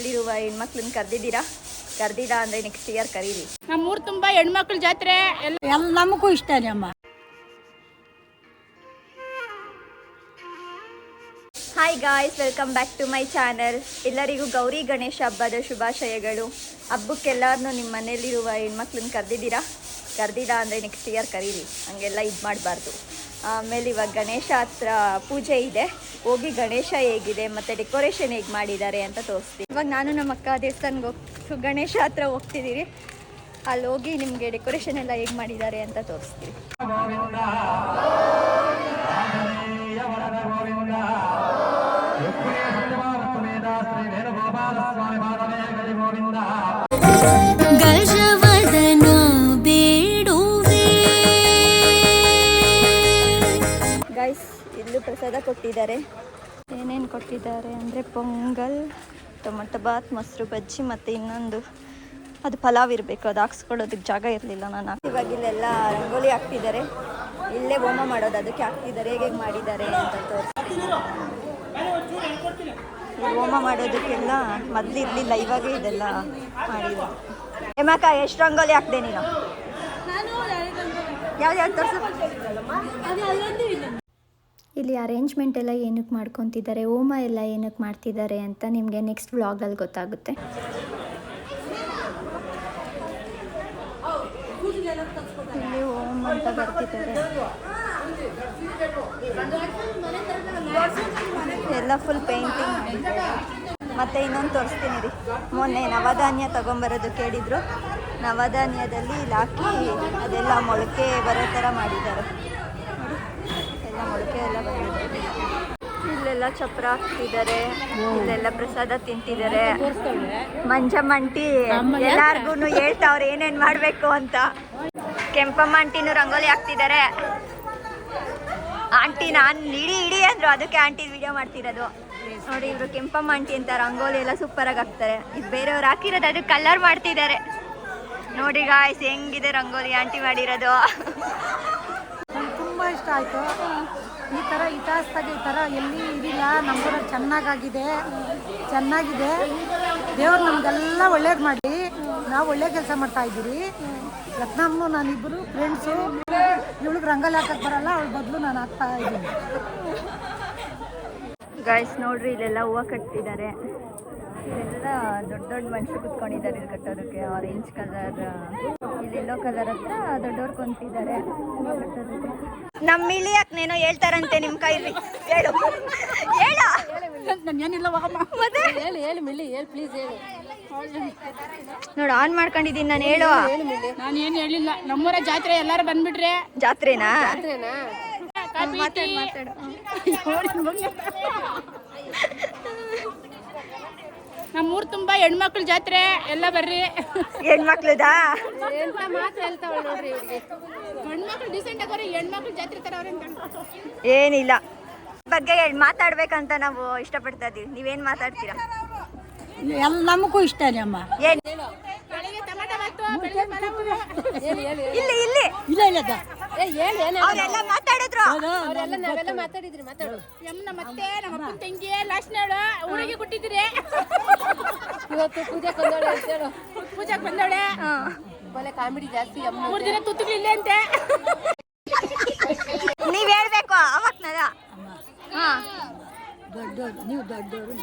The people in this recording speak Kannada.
ಇಲ್ಲಿರುವ ಹೆಣ್ಮಕ್ಳನ್ನ ಕರ್ದಿಲ್ಲ ಅಂದ್ರೆ ನೆಕ್ಸ್ಟ್ ಇಯರ್ ಕರೀರಿ. ನಮ್ಮೂರು ತುಂಬಾ ಹೆಣ್ಮಕ್ಳ ಜಾತ್ರೆ ಎಲ್ಲ ನಮಗೂ ಇಷ್ಟನೇ ಅಮ್ಮ. Hi guys, welcome back to my channel. ಎಲ್ಲರಿಗೂ ಗೌರಿ ಗಣೇಶ ಹಬ್ಬದ ಶುಭಾಶಯಗಳು. ಹಬ್ಬಕ್ಕೆಲ್ಲರನ್ನೂ ನಿಮ್ಮ ಮನೇಲಿರುವ ಹೆಣ್ಮಕ್ಳನ್ನ ಕರ್ದಿಲ್ಲ ಅಂದರೆ ನೆಕ್ಸ್ಟ್ ಇಯರ್ ಕರೀರಿ, ಹಂಗೆಲ್ಲ ಇದು ಮಾಡಬಾರ್ದು. ಆಮೇಲೆ ಇವಾಗ ಗಣೇಶ ಹತ್ರ ಪೂಜೆ ಇದೆ, ಹೋಗಿ ಗಣೇಶ ಹೇಗಿದೆ ಮತ್ತು ಡೆಕೋರೇಷನ್ ಹೇಗೆ ಮಾಡಿದ್ದಾರೆ ಅಂತ ತೋರಿಸ್ತೀನಿ. ಇವಾಗ ನಾನು ನಮ್ಮ ಅಕ್ಕ ದೇವಸ್ಥಾನಕ್ಕೆ ಗಣೇಶ ಹತ್ರ ಹೋಗ್ತಿದ್ದೀರಿ. ಅಲ್ಲಿ ಹೋಗಿ ನಿಮಗೆ ಡೆಕೋರೇಷನ್ ಎಲ್ಲ ಹೇಗೆ ಮಾಡಿದ್ದಾರೆ ಅಂತ ತೋರಿಸ್ತೀನಿ. ಗೈಸ್, ಇಲ್ಲೂ ಪ್ರಸಾದ ಕೊಟ್ಟಿದ್ದಾರೆ. ಏನೇನು ಕೊಟ್ಟಿದ್ದಾರೆ ಅಂದರೆ ಪೊಂಗಲ್, ಟೊಮಟೊ ಬಾತ್, ಮೊಸರು ಬಜ್ಜಿ ಮತ್ತು ಇನ್ನೊಂದು ಅದು ಪಲಾವ್ ಇರಬೇಕು. ಅದು ಹಾಕ್ಸ್ಕೊಳ್ಳೋದಕ್ಕೆ ಜಾಗ ಇರಲಿಲ್ಲ ನಾನು. ಇವಾಗ ಇಲ್ಲೆಲ್ಲ ರಂಗೋಲಿ ಹಾಕ್ತಿದ್ದಾರೆ, ಇಲ್ಲೇ ಹೋಮ ಮಾಡೋದು, ಅದಕ್ಕೆ ಹಾಕ್ತಿದ್ದಾರೆ. ಹೇಗೆ ಮಾಡಿದ್ದಾರೆ ಅಂತ ತೋರಿಸ್ತೀನಿ. ಹೋಮ ಮಾಡೋದಕ್ಕೆಲ್ಲ ಮೊದಲು ಇರಲಿಲ್ಲ, ಇವಾಗೇ ಇದೆಲ್ಲ ಮಾಡಿದ್ದಾರೆ. ಹೇಮಕ್ಕ, ಎಷ್ಟು ರಂಗೋಲಿ ಹಾಕ್ದೆ ನೀನು? ಯಾವ್ದು ತೋರಿಸು. ಇಲ್ಲಿ ಅರೇಂಜ್ಮೆಂಟ್ ಎಲ್ಲ ಏನಕ್ಕೆ ಮಾಡ್ಕೊತಿದ್ದಾರೆ, ಹೋಮ ಎಲ್ಲ ಏನಕ್ಕೆ ಮಾಡ್ತಿದ್ದಾರೆ ಅಂತ ನಿಮಗೆ ನೆಕ್ಸ್ಟ್ ವ್ಲಾಗಲ್ಲಿ ಗೊತ್ತಾಗುತ್ತೆ. ಇಲ್ಲಿ ಹೋಮ ಅಂತ ಬರ್ತಿದ್ದಾರೆ. ಎಲ್ಲ ಫುಲ್ ಪೇಂಟಿಂಗ್ ಮಾಡಿದ್ದಾರೆ. ಮತ್ತು ಇನ್ನೊಂದು ತೋರಿಸ್ತೀನಿ ರೀ. ಮೊನ್ನೆ ನವಧಾನ್ಯ ತೊಗೊಂಬರೋದು ಕೇಳಿದ್ರು. ನವಧಾನ್ಯದಲ್ಲಿ ಇಲ್ಲಿ ಹಾಕಿ ಅದೆಲ್ಲ ಮೊಳಕೆ ಬರೋ ಥರ ಮಾಡಿದ್ದಾರೆ. ಎಲ್ಲ ಮೊಳಕೆ ಎಲ್ಲ ಬಂದಿದ್ದಾರೆ. ಇಲ್ಲೆಲ್ಲ ಚಪ್ರ ಹಾಕ್ತಿದ್ದಾರೆ, ಇಲ್ಲೆಲ್ಲ ಪ್ರಸಾದ ತಿಂತಿದ್ದಾರೆ. ಮಂಜಮ್ಮಂಟಿ ಎಲ್ಲಾರ್ಗು ಹೇಳ್ತಾವ್ರೆ ಏನೇನು ಮಾಡಬೇಕು ಅಂತ. ಕೆಂಪಮ್ಮ ಆಂಟಿನೂ ರಂಗೋಲಿ ಹಾಕ್ತಿದ್ದಾರೆ. ಆಂಟಿ ನಾನು ಇಡಿ ಅಂದರು, ಅದಕ್ಕೆ ಆಂಟಿ ವಿಡಿಯೋ ಮಾಡ್ತಿರೋದು ನೋಡಿ. ಇವರು ಕೆಂಪಮ್ಮ ಆಂಟಿ ಅಂತ ರಂಗೋಲಿ ಎಲ್ಲ ಸೂಪರಾಗಿ ಹಾಕ್ತಾರೆ. ಇದು ಬೇರೆಯವ್ರು ಹಾಕಿರೋದು, ಅದು ಕಲರ್ ಮಾಡ್ತಿದ್ದಾರೆ ನೋಡಿ ಗಾಯ್ಸ್. ಹೆಂಗಿದೆ ರಂಗೋಲಿ ಆಂಟಿ ಮಾಡಿರೋದು. ನಂಗೆ ತುಂಬ ಇಷ್ಟ ಆಯಿತು. ಈ ಥರ ಇತಿಹಾಸದಾಗೆ ಈ ಥರ ಎಲ್ಲಿ ಇದಿಲ್ಲ. ನಮ್ಮೂರಲ್ಲಿ ಚೆನ್ನಾಗಿದೆ. ದೇವ್ರು ನಮಗೆಲ್ಲ ಒಳ್ಳೇದು ಮಾಡಿ ನಾವು ಒಳ್ಳೆ ಕೆಲಸ ಮಾಡ್ತಾ ಇದ್ದೀರಿ. ರತ್ನಮ್ಮನು ನಾನಿಬ್ಬರು ಫ್ರೆಂಡ್ಸು. ಇವಳಿಗೆ ರಂಗೋಲಿ ಹಾಕಕ್ಕೆ ಬರಲ್ಲ, ಅವಳ ಬದಲು ನಾನು ಹಾಕ್ತಾ ಇದ್ದೀನಿ. ಗಾಯ್ಸ್ ನೋಡ್ರಿ, ಇಲ್ಲೆಲ್ಲ ಹೂವು ಕಟ್ತಿದ್ದಾರೆ. ಇಲ್ಲೆಲ್ಲ ದೊಡ್ಡ ದೊಡ್ಡ ಮನುಷ್ಯರು ಕುತ್ಕೊಂಡಿದ್ದಾರೆ ಇಲ್ಲಿ ಕಟ್ಟೋದಕ್ಕೆ. ಆರೆಂಜ್ ಕಲರ್, ಇಲ್ಲಿ ಯೆಲ್ಲೋ ಕಲರ್ ಹತ್ರ ದೊಡ್ಡವ್ರು ಕುಂತಿದ್ದಾರೆ ಕಟ್ಟೋದಕ್ಕೆ. ನಮ್ಮ ಇಳಿಯಾಕನೇನೋ ಹೇಳ್ತಾರಂತೆ ನಿಮ್ಮ ಕೈ. ಹೇಳು ಏನಿಲ್ಲ ಮತ್ತೆ ಹೇಳಿ ಮಿಲ್ಲಿ ಹೇಳಿ ಪ್ಲೀಸ್ ಹೇಳಿ. ನೋಡು, ಆನ್ ಮಾಡ್ಕೊಂಡಿದ್ದೀನಿ ನಾನು. ಹೇಳು. ನಾನು ಏನು ಹೇಳಿಲ್ಲ. ನಮ್ಮೂರ ಜಾತ್ರೆ ಎಲ್ಲಾರು ಬಂದ್ಬಿಟ್ರೆ. ಜಾತ್ರೆನಾ? ಮಾತಾಡು. ನಮ್ಮೂರು ತುಂಬಾ ಹೆಣ್ಮಕ್ಳ ಜಾತ್ರೆ, ಎಲ್ಲ ಬರ್ರಿ. ಹೆಣ್ಮಕ್ಳದಾ? ಮಾತು ಹೇಳ್ತಾವಳ ನೋಡ್ರಿ. ಗಂಡ್ಮಕ್ಳು ಡಿಸೆಂಟ್ ಆಗೋರಿ, ಹೆಣ್ಮಕ್ಳು ಜಾತ್ರೆ ತರ ಅವ್ರೆ. ಏನಿಲ್ಲ ಬಗ್ಗೆ ಮಾತಾಡ್ಬೇಕಂತ ನಾವು ಇಷ್ಟಪಡ್ತಾ ಇದೀವಿ. ನೀವೇನ್ ಮಾತಾಡ್ತೀರಾ? ನಮಗೂ ಇಷ್ಟನೇ ಅಮ್ಮ. ಏನ್ ಇಲ್ಲಿ ಅವರೆಲ್ಲ ಮಾತಾಡಿದ್ರು. ನಾವೆಲ್ಲ ಮಾತಾಡಿದ್ರಿ. ಮತ್ತೆ ನಮ್ಮ ಅಪ್ಪನ ತಂಗಿ ಲಾಸ್ಟ್ ಹುಡುಗಿ ಕೊಟ್ಟಿದ್ರಿ. ಇವತ್ತು ಪೂಜೆಗೆ ಬಂದವಳೆ. ಒಳ್ಳೆ ಕಾಮಿಡಿ ಜಾಸ್ತಿ. 3 ದಿನ ತುತ್ತುಗಳಿಲ್ಲ ಅಂತೆ. ನೀವ್ ಹೇಳ್ಬೇಕು ಅವಾಗ. ದೊಡ್ಡವರು, ನೀವು ದೊಡ್ಡವರು.